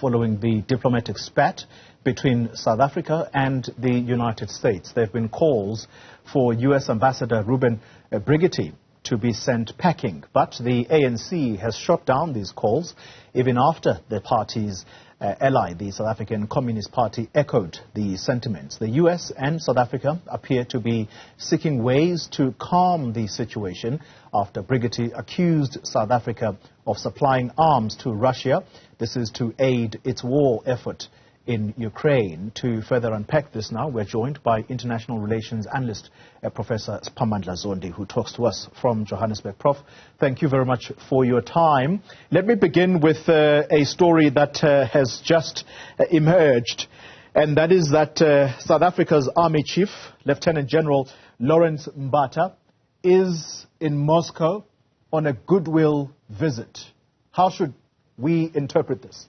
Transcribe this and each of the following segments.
following the diplomatic spat between South Africa and the United States. There have been calls for US Ambassador Reuben Brigety to be sent packing, but the ANC has shot down these calls even after the party's ally, the South African Communist Party, echoed the sentiments. The US and South Africa appear to be seeking ways to calm the situation after Brigety accused South Africa of supplying arms to Russia. This is to aid its war effort in Ukraine. To further unpack this now, we're joined by international relations analyst, Professor Siphamandla Zondi, who talks to us from Johannesburg. Prof, thank you very much for your time. Let me begin with a story that has just emerged, and that is that South Africa's Army Chief, Lieutenant General Lawrence Mbata, is in Moscow on a goodwill visit. How should we interpret this?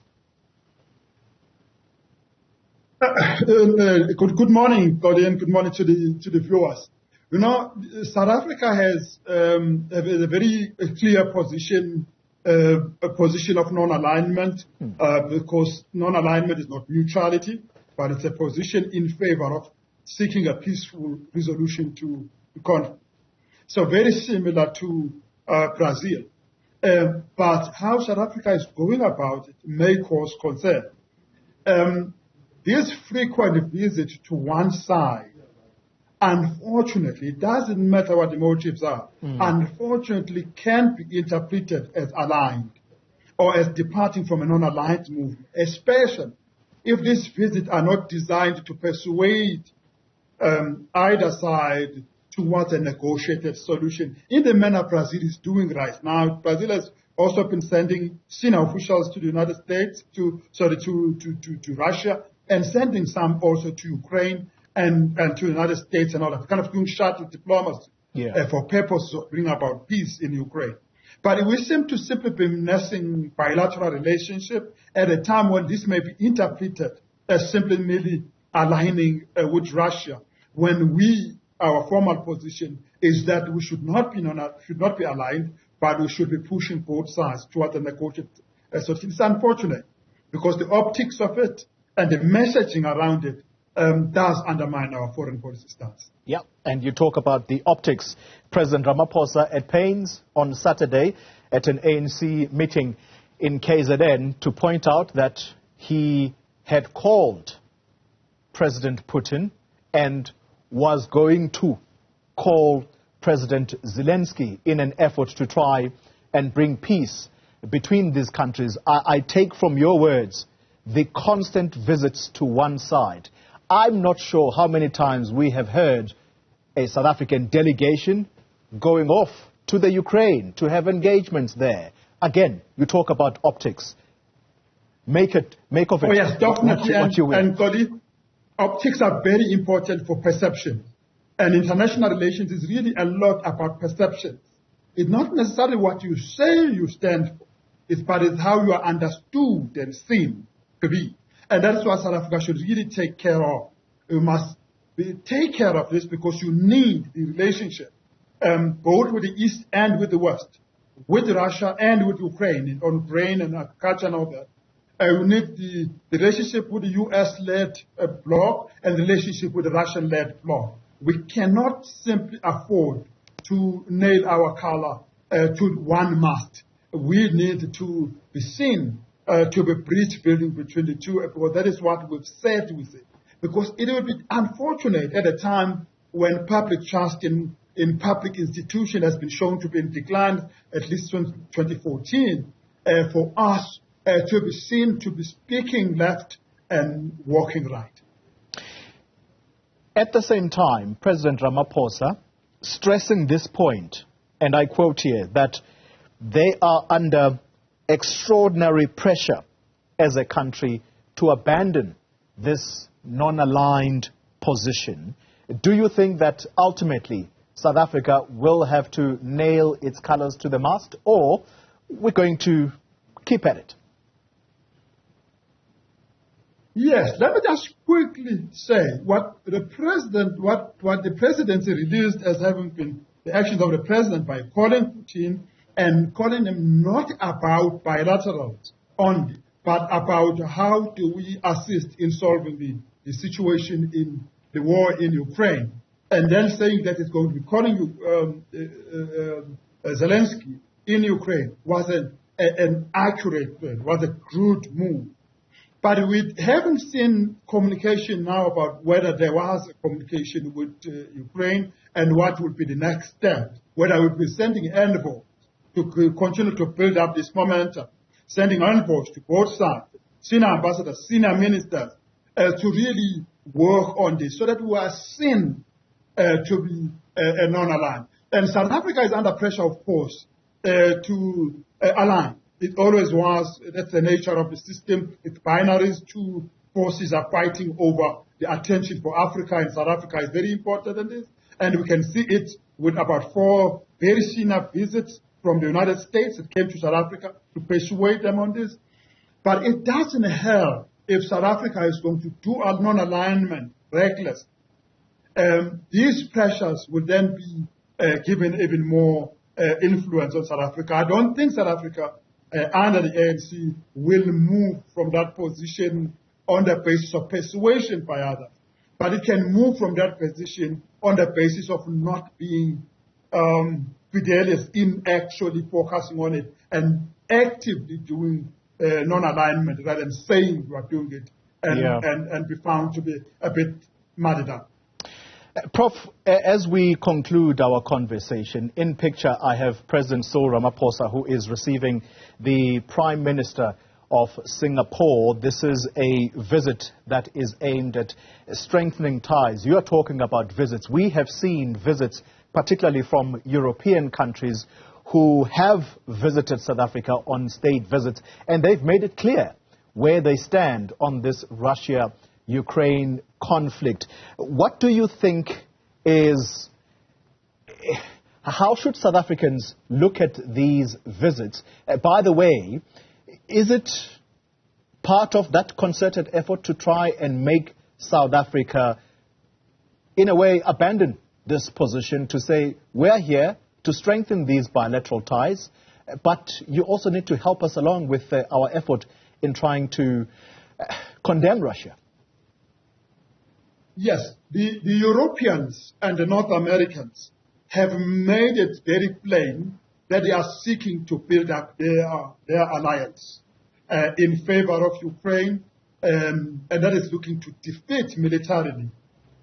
Good morning, Gordon. Good morning to the viewers. You know, South Africa has a very clear position, a position of non-alignment, because non-alignment is not neutrality, but it's a position in favor of seeking a peaceful resolution to the conflict. So very similar to Brazil. But how South Africa is going about it may cause concern. This frequent visit to one side, unfortunately, it doesn't matter what the motives are, unfortunately can be interpreted as aligned or as departing from a non-aligned movement, especially if these visits are not designed to persuade either side towards a negotiated solution in the manner Brazil is doing right now. Brazil has also been sending senior officials to the United States, to Russia, and sending some also to Ukraine and to the United States and all that, kind of doing shuttle diplomacy for purposes of bringing about peace in Ukraine. But we seem to simply be nursing bilateral relationship at a time when this may be interpreted as simply merely aligning with Russia, when our formal position is that we should not be aligned, but we should be pushing both sides towards a negotiated solution. It's unfortunate because the optics of it and the messaging around it does undermine our foreign policy stance. Yeah, and you talk about the optics. President Ramaphosa at pains on Saturday at an ANC meeting in KZN to point out that he had called President Putin and was going to call President Zelensky in an effort to try and bring peace between these countries. I take from your words the constant visits to one side. I'm not sure how many times we have heard a South African delegation going off to the Ukraine to have engagements there. Again, you talk about optics. Make of it yes, definitely. what you will. And Godi, optics are very important for perception. And international relations is really a lot about perception. It's not necessarily what you say you stand for, but it's how you are understood and seen to be. And that's what South Africa should really take care of. You must take care of this because you need the relationship, both with the East and with the West, with Russia and with Ukraine, on grain and agriculture and all that. You need the relationship with the US-led bloc and the relationship with the Russian-led bloc. We cannot simply afford to nail our color to one mast. We need to be seen to be bridge building between the two, because that is what we've said with it. Because it would be unfortunate at a time when public trust in public institutions has been shown to be in decline, at least since 2014, for us to be seen to be speaking left and walking right. At the same time, President Ramaphosa stressing this point, and I quote here, that they are under extraordinary pressure as a country to abandon this non-aligned position. Do you think that ultimately South Africa will have to nail its colors to the mast, or we're going to keep at it? Yes, let me just quickly say what the presidency released as having been the actions of the president by calling Putin and calling him not about bilaterals only, but about how do we assist in solving the situation in the war in Ukraine. And then saying that it's going to be calling Zelensky in Ukraine was an accurate plan, was a good move. But we haven't seen communication now about whether there was a communication with Ukraine and what would be the next step, whether we'll be sending envoys to continue to build up this momentum, sending envoys to both sides, senior ambassadors, senior ministers, to really work on this so that we are seen to be non-aligned. And South Africa is under pressure, of course, to align. It always was. That's the nature of the system. It's binaries. Two forces are fighting over the attention for Africa, and South Africa is very important in this. And we can see it with about 4 very senior visits from the United States that came to South Africa to persuade them on this. But it doesn't help if South Africa is going to do a non-alignment reckless. These pressures will then be given even more influence on South Africa. I don't think South Africa under the ANC will move from that position on the basis of persuasion by others. But it can move from that position on the basis of not being fidelis in actually focusing on it and actively doing non-alignment rather than saying you are doing it and be found to be a bit muddied up. Prof, as we conclude our conversation, in picture I have President Cyril Ramaphosa, who is receiving the Prime Minister of Singapore. This is a visit that is aimed at strengthening ties. You are talking about visits. We have seen visits, particularly from European countries, who have visited South Africa on state visits, and they've made it clear where they stand on this Russia-Ukraine conflict. What do you think is, how should South Africans look at these visits? By the way, is it part of that concerted effort to try and make South Africa, in a way, abandon this position to say, we're here to strengthen these bilateral ties, but you also need to help us along with our effort in trying to condemn Russia? Yes, the Europeans and the North Americans have made it very plain that they are seeking to build up their alliance in favor of Ukraine, and that is looking to defeat militarily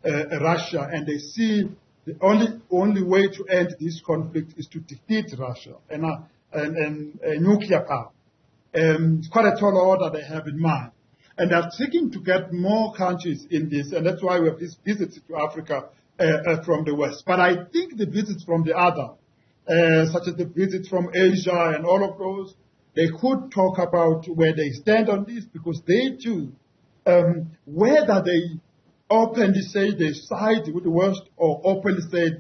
Russia. And they see the only way to end this conflict is to defeat Russia and nuclear power. It's quite a tall order they have in mind. And they're seeking to get more countries in this, and that's why we have these visits to Africa from the West. But I think the visits from the other, such as the visits from Asia and all of those, they could talk about where they stand on this, because they too, whether they openly say they side with the West or openly say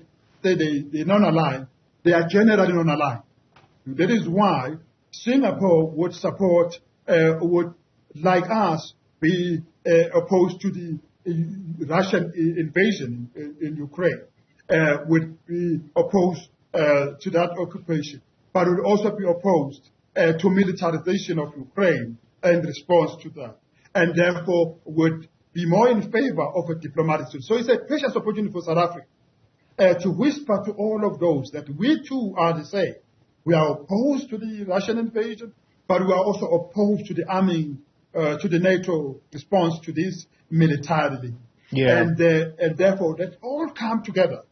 they non-align, they are generally non-aligned. That is why Singapore would support, would, like us, be opposed to the Russian invasion in Ukraine, would be opposed to that occupation, but would also be opposed to militarization of Ukraine in response to that, and therefore would be more in favor of a diplomatic solution. So it's a precious opportunity for South Africa to whisper to all of those that we too are the same. We are opposed to the Russian invasion, but we are also opposed to the arming, to the NATO response to this militarily. Yeah. And therefore, let's all come together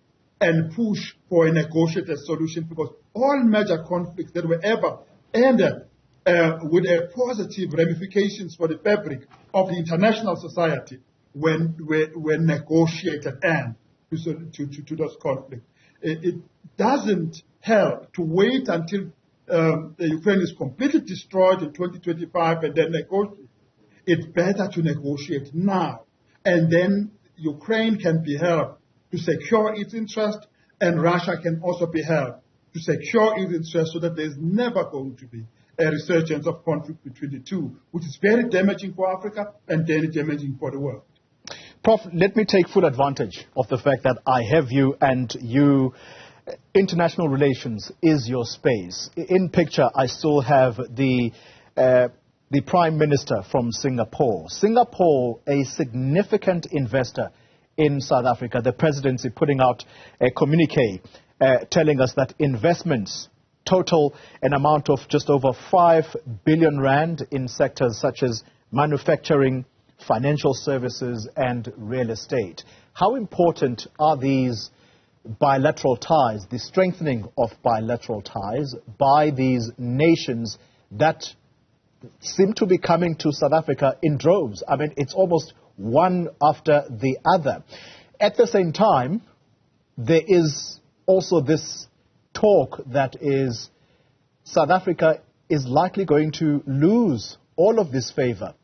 and push for a negotiated solution, because all major conflicts that were ever ended with a positive ramifications for the fabric of the international society when negotiated end to those conflicts. It doesn't help to wait until the Ukraine is completely destroyed in 2025 and then negotiate. It's better to negotiate now, and then Ukraine can be helped to secure its interest, and Russia can also be helped to secure its interest, so that there's never going to be a resurgence of conflict between the two, which is very damaging for Africa and very damaging for the world. Prof, let me take full advantage of the fact that I have you, and you, international relations is your space. In picture, I still have the the Prime Minister from Singapore. Singapore, a significant investor in South Africa. The presidency putting out a communique telling us that investments total an amount of just over 5 billion rand in sectors such as manufacturing, financial services and real estate. How important are these bilateral ties, the strengthening of bilateral ties by these nations that seem to be coming to South Africa in droves? I mean, it's almost one after the other. At the same time, there is also this talk that is South Africa is likely going to lose all of this favor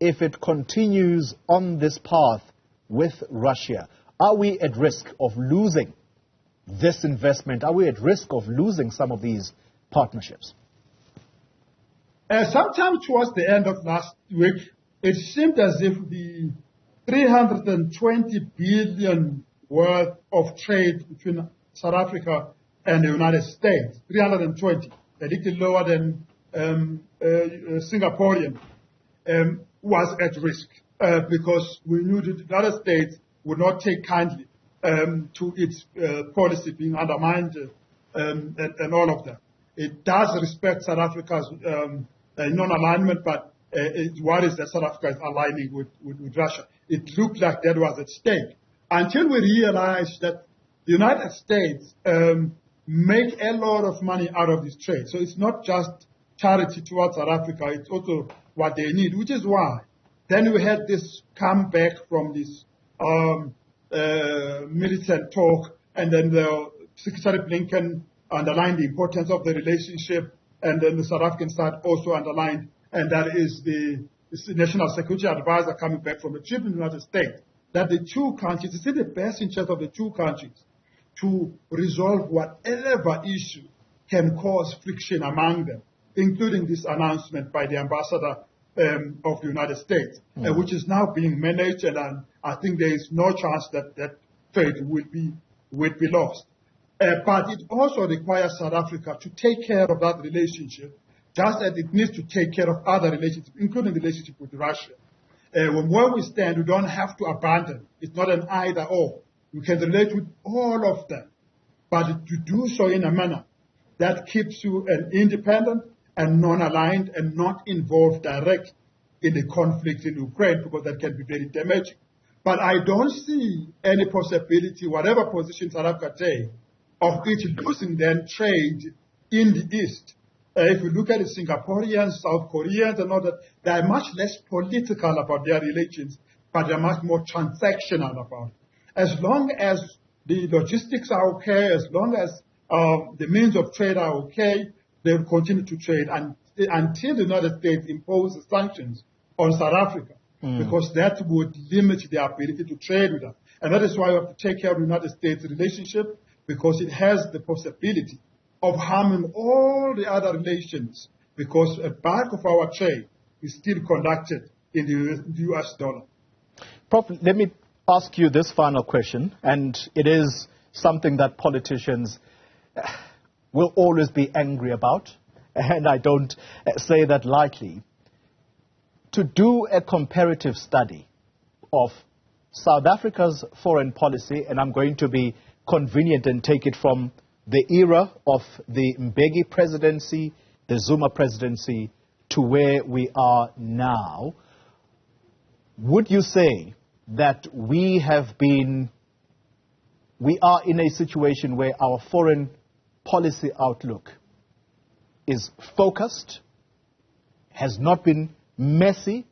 if it continues on this path with Russia. Are we at risk of losing this investment? Are we at risk of losing some of these partnerships? Sometime towards the end of last week, it seemed as if the 320 billion worth of trade between South Africa and the United States, 320, a little lower than Singaporean, was at risk because we knew that the United States would not take kindly to its policy being undermined and all of that. It does respect South Africa's non-alignment, but it worries that South Africa is aligning with Russia. It looked like that was at stake until we realized that the United States make a lot of money out of this trade. So it's not just charity towards South Africa, it's also what they need, which is why then we had this comeback from this militant talk, and then the Secretary Blinken underlined the importance of the relationship, and then the South African side also underlined, and that is the National Security Advisor coming back from a trip in the United States, that the two countries, it's in the best interest of the two countries to resolve whatever issue can cause friction among them, including this announcement by the Ambassador of the United States, which is now being managed, and I think there is no chance that that trade will be lost. But it also requires South Africa to take care of that relationship, just as it needs to take care of other relationships, including the relationship with Russia. Where we stand, we don't have to abandon. It's not an either-or. You can relate with all of them, but to do so in a manner that keeps you an independent and non-aligned and not involved directly in the conflict in Ukraine, because that can be very damaging. But I don't see any possibility, whatever position South Africa takes, of it losing then trade in the East. If you look at the Singaporeans, South Koreans and all that, they are much less political about their relations, but they are much more transactional about it. As long as the logistics are okay, as long as the means of trade are okay, they will continue to trade until the United States imposes sanctions on South Africa, because that would limit their ability to trade with us. And that is why we have to take care of the United States relationship, because it has the possibility of harming all the other relations, because a bulk of our trade is still conducted in the US dollar. Prof, let me ask you this final question, and it is something that politicians will always be angry about, and I don't say that lightly. To do a comparative study of South Africa's foreign policy, and I'm going to be convenient and take it from the era of the Mbeki presidency, the Zuma presidency, to where we are now, would you say that we are in a situation where our foreign policy outlook is focused, has not been messy,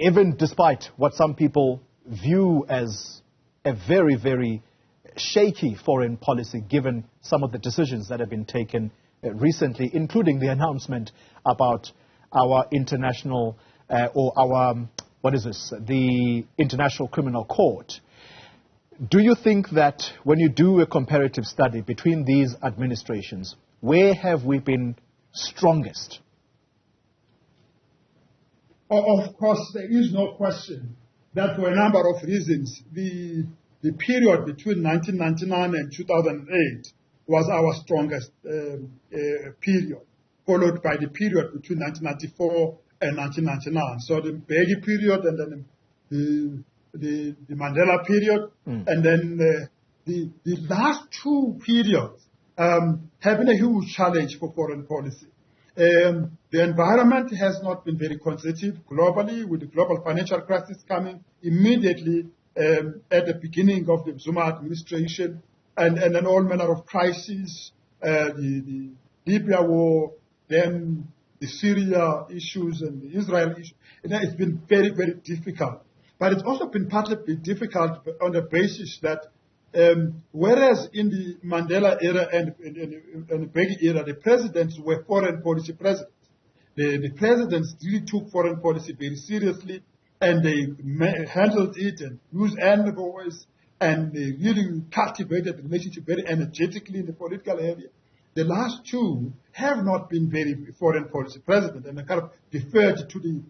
even despite what some people view as a very, very shaky foreign policy, given some of the decisions that have been taken recently, including the announcement about our international, the International Criminal Court. Do you think that when you do a comparative study between these administrations, where have we been strongest? Of course, there is no question that for a number of reasons, the period between 1999 and 2008 was our strongest period. followed by the period between 1994 and 1999. So the Mbeki period and then the Mandela period, and then the last two periods have been a huge challenge for foreign policy. The environment has not been very conducive globally, with the global financial crisis coming immediately at the beginning of the Zuma administration, and then all manner of crises, the Libya war, then the Syria issues and the Israel issue. It's been very, very difficult. But it's also been partly difficult on the basis that whereas in the Mandela era and the Mbeki era, the presidents were foreign policy presidents. The presidents really took foreign policy very seriously, and they handled it and used envoys, and they really cultivated the relationship very energetically in the political area. The last two have not been very foreign policy presidents, and they kind of deferred to the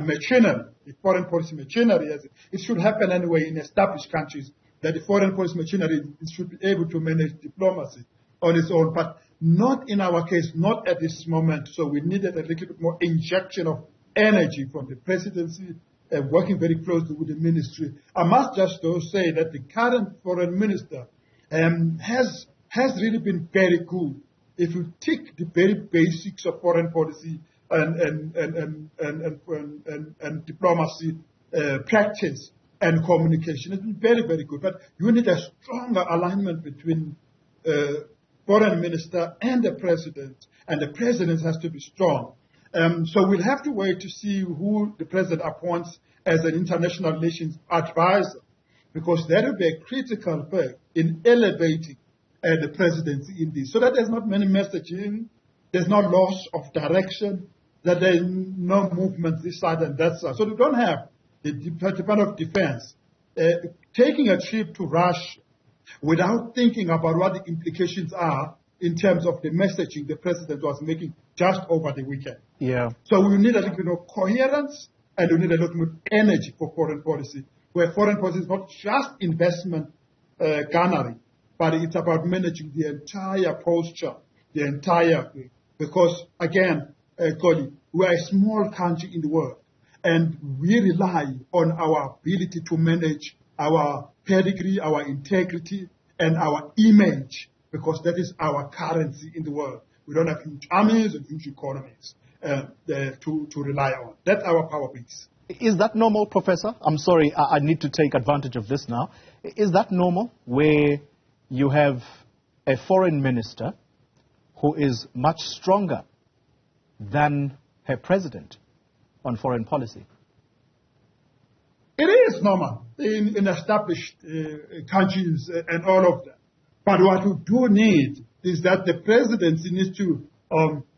machinery, the foreign policy machinery. As it should happen anyway in established countries, that the foreign policy machinery should be able to manage diplomacy on its own, but not in our case, not at this moment. So we needed a little bit more injection of energy from the presidency, working very closely with the ministry. I must just though say that the current foreign minister has really been very good. If you take the very basics of foreign policy and diplomacy practice and communication, it's been very, very good. But you need a stronger alignment between foreign minister and the president has to be strong. So we'll have to wait to see who the president appoints as an international relations advisor, because that will be a critical fact in elevating the presidency in this, so that there's not many messaging, there's no loss of direction, that there's no movement this side and that side. So we don't have the Department of Defense taking a trip to Russia without thinking about what the implications are in terms of the messaging the president was making just over the weekend. Yeah. So we need a little bit of coherence, and we need a little bit of energy for foreign policy, where foreign policy is not just investment gunnery, but it's about managing the entire posture, the entire thing. Because, again, Cody, we are a small country in the world, and we rely on our ability to manage our pedigree, our integrity, and our image, because that is our currency in the world. We don't have huge armies and huge economies to rely on. That's our power base. Is that normal, Professor? I'm sorry, I need to take advantage of this now. Is that normal, where you have a foreign minister who is much stronger than her president on foreign policy? It is normal in established countries and all of that. But what we do need is that the presidency needs to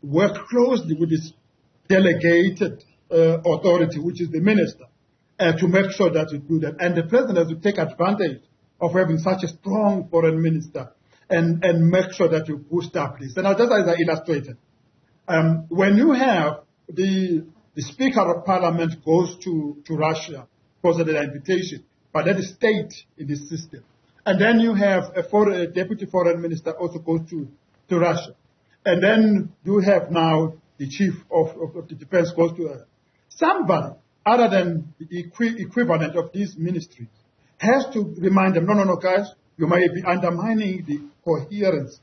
work closely with its delegated authority, which is the minister, to make sure that we do that. And the president has to take advantage of having such a strong foreign minister and make sure that you boost up this. And just as I illustrated, when you have the Speaker of Parliament goes to Russia, because of the invitation, but that is state in this system. And then you have a deputy foreign minister also goes to Russia. And then you have now the chief of the defense goes to somebody other than the equivalent of these ministries has to remind them, no, guys, you might be undermining the coherence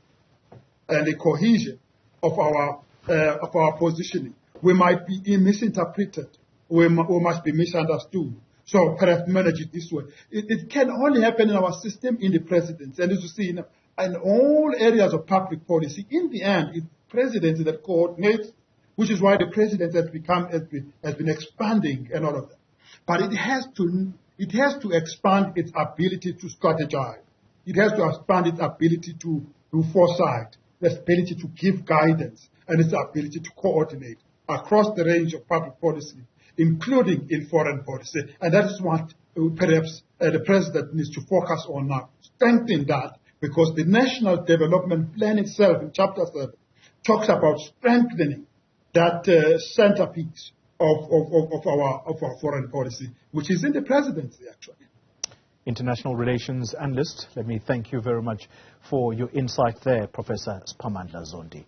and the cohesion of our positioning. We might be misinterpreted. We must be misunderstood. So perhaps manage it this way. It can only happen in our system, in the presidency. And as you see, in all areas of public policy, in the end, it's presidency that coordinates, which is why the presidency has been expanding and all of that. But it has to expand its ability to strategize. It has to expand its ability to do foresight, its ability to give guidance, and its ability to coordinate across the range of public policy, including in foreign policy. And that is what perhaps the president needs to focus on now, strengthen that, because the National Development Plan itself in Chapter 7 talks about strengthening that centerpiece of our foreign policy, which is in the presidency, actually. International Relations Analyst, let me thank you very much for your insight there, Professor Siphamandla Zondi.